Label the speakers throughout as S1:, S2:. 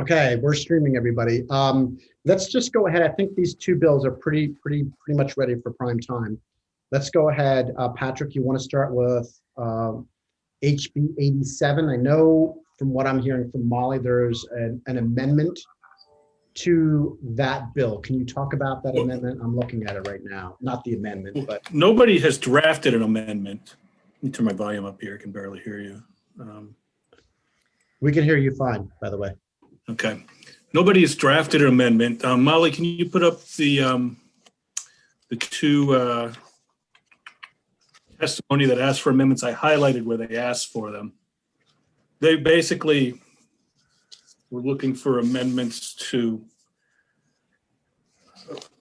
S1: Okay, we're streaming, everybody. Let's just go ahead. I think these two bills are pretty much ready for prime time. Let's go ahead. Patrick, you want to start with HB 87? I know from what I'm hearing from Molly, there's an amendment to that bill. Can you talk about that amendment? I'm looking at it right now. Not the amendment, but
S2: nobody has drafted an amendment. Let me turn my volume up here. I can barely hear you.
S1: we can hear you fine, by the way.
S2: Okay. Nobody has drafted an amendment. Molly, can you put up the two testimony that asked for amendments? I highlighted where they asked for them. They basically were looking for amendments to,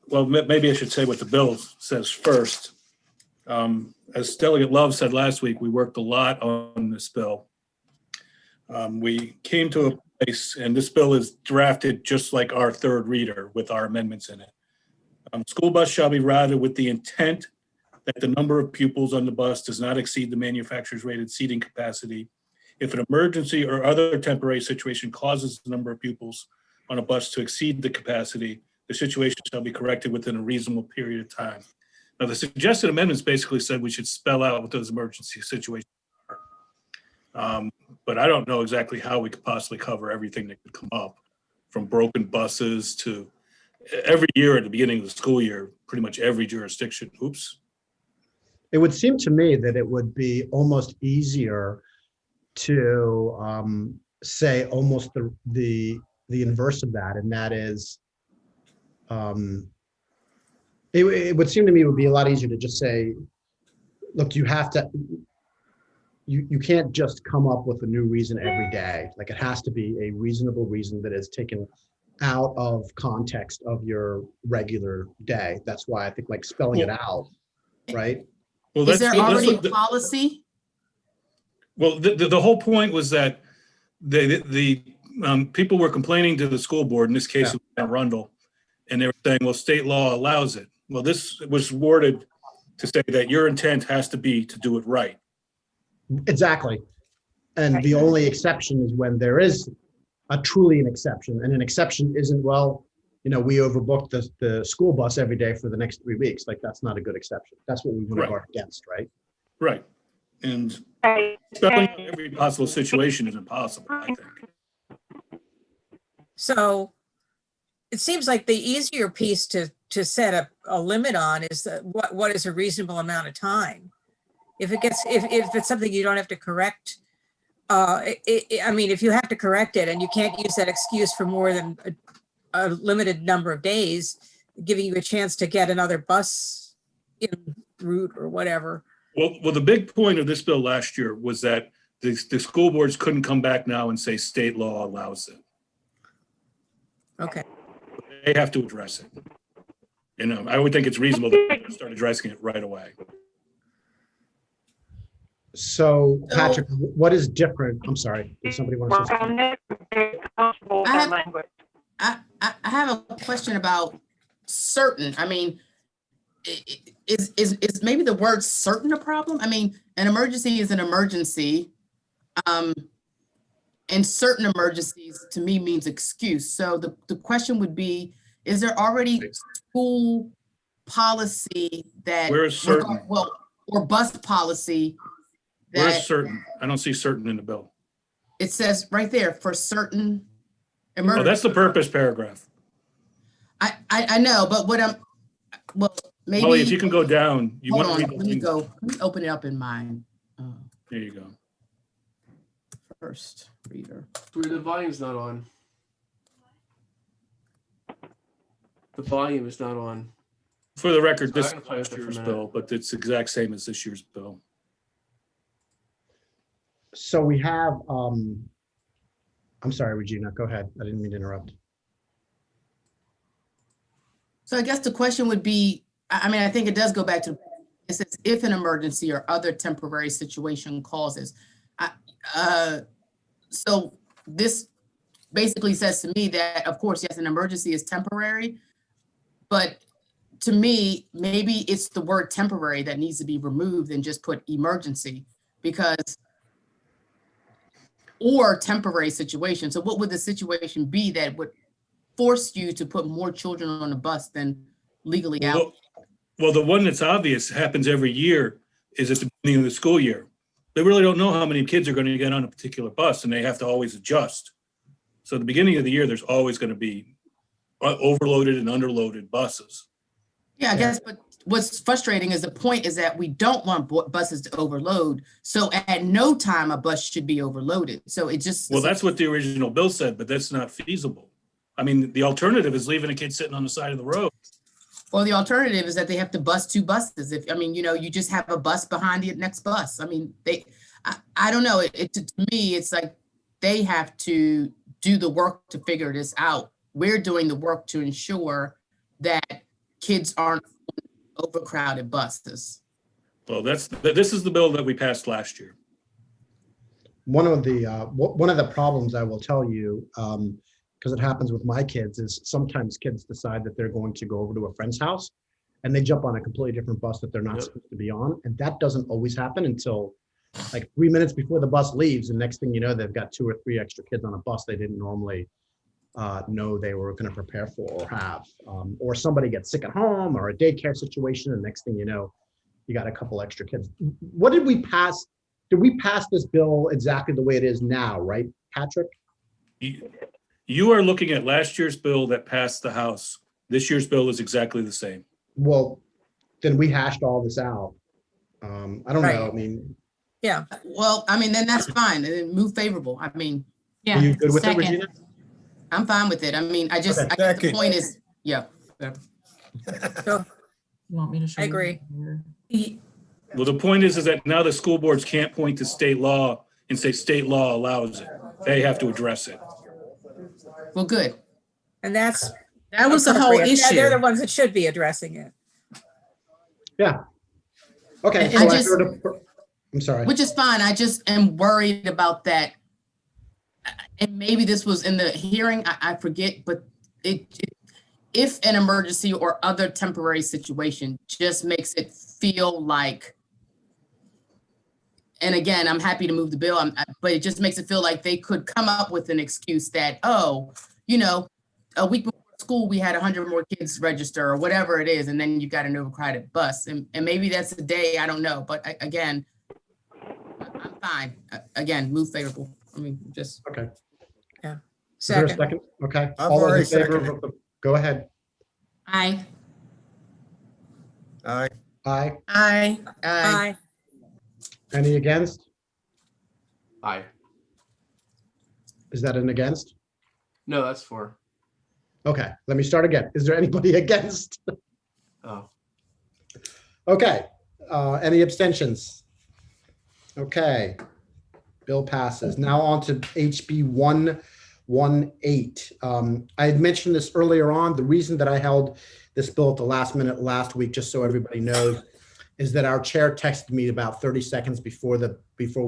S2: well, maybe I should say what the bill says first. As Delegate Love said last week, we worked a lot on this bill. We came to a place, and this bill is drafted just like our third reader with our amendments in it. School bus shall be routed with the intent that the number of pupils on the bus does not exceed the manufacturer's rated seating capacity. If an emergency or other temporary situation causes the number of pupils on a bus to exceed the capacity, the situation shall be corrected within a reasonable period of time. Now, the suggested amendments basically said we should spell out what those emergency situations are. But I don't know exactly how we could possibly cover everything that could come up, from broken buses to every year at the beginning of the school year, pretty much every jurisdiction. Oops.
S1: It would seem to me that it would be almost easier to say almost the inverse of that, and that is, it would seem to me it would be a lot easier to just say, look, you have to, you can't just come up with a new reason every day. Like, it has to be a reasonable reason that is taken out of context of your regular day. That's why I think, like, spelling it out, right?
S3: Well, is there already a policy?
S2: Well, the whole point was that the people were complaining to the school board, in this case, it was at Rundle, and they were saying, well, state law allows it. Well, this was worded to say that your intent has to be to do it right.
S1: Exactly. And the only exception is when there is truly an exception. And an exception isn't, well, we overbooked the school bus every day for the next 3 weeks. Like, that's not a good exception. That's what we want to guard against, right?
S2: Right. And spelling out every possible situation is impossible, I think.
S3: So it seems like the easier piece to set a limit on is what is a reasonable amount of time. If it's something you don't have to correct, I mean, if you have to correct it and you can't use that excuse for more than a limited number of days, giving you a chance to get another bus in route or whatever.
S2: Well, the big point of this bill last year was that the school boards couldn't come back now and say state law allows it.
S3: Okay.
S2: They have to address it. I would think it's reasonable to start addressing it right away.
S1: So, Patrick, what is different? I'm sorry. Did somebody want to say something?
S4: I have a question about certain. I mean, is maybe the word certain a problem? I mean, an emergency is an emergency. And certain emergencies to me means excuse. So the question would be, is there already school policy that,
S2: where is certain?
S4: Or bus policy?
S2: Where is certain? I don't see certain in the bill.
S4: It says right there, for certain emergencies.
S2: Oh, that's the purpose paragraph.
S4: I know, but maybe.
S2: Molly, if you can go down.
S4: Hold on, let me open it up in mine.
S2: There you go.
S4: First reader.
S5: The volume's not on. The volume is not on.
S2: For the record, this is last year's bill, but it's the exact same as this year's bill.
S1: So we have, I'm sorry, Regina, go ahead. I didn't mean to interrupt.
S4: So I guess the question would be, I mean, I think it does go back to, it says if an emergency or other temporary situation causes. So this basically says to me that, of course, yes, an emergency is temporary, but to me, maybe it's the word temporary that needs to be removed and just put emergency, because or temporary situation. So what would the situation be that would force you to put more children on the bus than legally out?
S2: Well, the one that's obvious happens every year is at the beginning of the school year. They really don't know how many kids are going to get on a particular bus, and they have to always adjust. So at the beginning of the year, there's always going to be overloaded and underloaded buses.
S4: Yeah, I guess, but what's frustrating is the point is that we don't want buses to overload. So at no time a bus should be overloaded. So it just.
S2: Well, that's what the original bill said, but that's not feasible. I mean, the alternative is leaving a kid sitting on the side of the road.
S4: Or the alternative is that they have to bus two buses. If, I mean, you just have a bus behind the next bus. I mean, I don't know. To me, it's like they have to do the work to figure this out. We're doing the work to ensure that kids aren't on overcrowded buses.
S2: Well, this is the bill that we passed last year.
S1: One of the problems I will tell you, because it happens with my kids, is sometimes kids decide that they're going to go over to a friend's house and they jump on a completely different bus that they're not supposed to be on. And that doesn't always happen until like 3 minutes before the bus leaves. And next thing you know, they've got 2 or 3 extra kids on a bus they didn't normally know they were going to prepare for or have. Or somebody gets sick at home or a daycare situation. And next thing you know, you got a couple extra kids. What did we pass? Did we pass this bill exactly the way it is now, right, Patrick?
S2: You are looking at last year's bill that passed the House. This year's bill is exactly the same.
S1: Well, then we hashed all this out. I don't know. I mean,
S3: Yeah,
S4: Well, I mean, then that's fine. Then move favorable. I mean,
S1: are you good with it, Regina?
S4: I'm fine with it. I mean, I guess the point is, yeah.
S3: so
S6: You want me to show
S3: I
S6: you
S3: agree.
S6: here?
S2: Well, the point is that now the school boards can't point to state law and say state law allows it. They have to address it.
S4: Well, good.
S3: And that's.
S6: That was the whole
S3: appropriate. They're the
S6: issue.
S3: ones that should be addressing it.
S1: Yeah. Okay.
S4: And
S1: So
S4: just-
S1: I'm sorry.
S4: Which is fine. I just am worried about that. And maybe this was in the hearing, I forget, but if an emergency or other temporary situation just makes it feel like, and again, I'm happy to move the bill, but it just makes it feel like they could come up with an excuse that, a week before school, we had 100 more kids register or whatever it is, and then you got an overcrowded bus. And maybe that's the day, I don't know. But again, I'm fine. Again, move favorable. I mean, just.
S1: Okay. Is there a
S3: Second,
S1: second? Okay.
S7: I've
S1: All those in
S7: already
S1: favor
S7: seconded.
S1: of the- Go ahead.
S4: Aye.
S7: Aye.
S1: Aye.
S6: Aye.
S3: aye,
S1: Any against?
S5: Aye.
S1: Is that an against?
S5: No, that's for.
S1: Okay, let me start again. Is there anybody against?
S5: Oh,
S1: Okay, any abstentions? Okay, bill passes. Now on to HB 118. I had mentioned this earlier on. The reason that I held this bill at the last minute last week, just so everybody knows, is that our chair texted me about 30 seconds before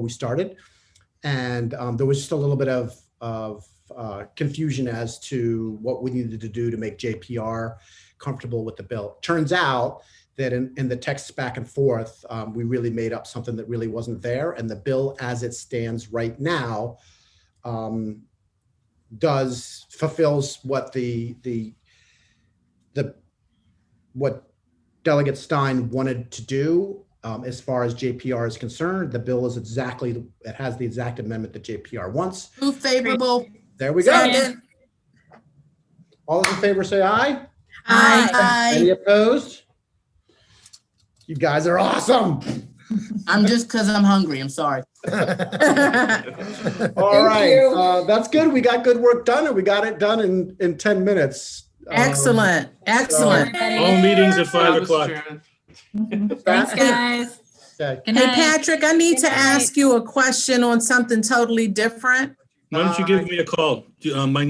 S1: we started. And there was just a little bit of confusion as to what we needed to do to make JPR comfortable with the bill. Turns out that in the texts back and forth, we really made up something that really wasn't there. And the bill as it stands right now fulfills what what Delegate Stein wanted to do as far as JPR is concerned. The bill is it has the exact amendment that JPR wants.
S4: Move favorable.
S1: There we go.
S3: second,
S1: All those in favor say aye.
S3: aye,
S1: Any opposed? You guys are awesome.
S4: I'm just because I'm hungry. I'm sorry.
S1: All right, that's good. We got good work done, and we got it done in 10 minutes.
S6: Excellent, excellent.
S2: All meetings at 5
S5: Mr.
S2: o'clock.
S5: Chairman.
S1: Thanks,
S8: guys.
S1: Okay.
S6: Hey, Patrick, I need to ask you a question on something totally different.
S2: Why don't you give me a call? My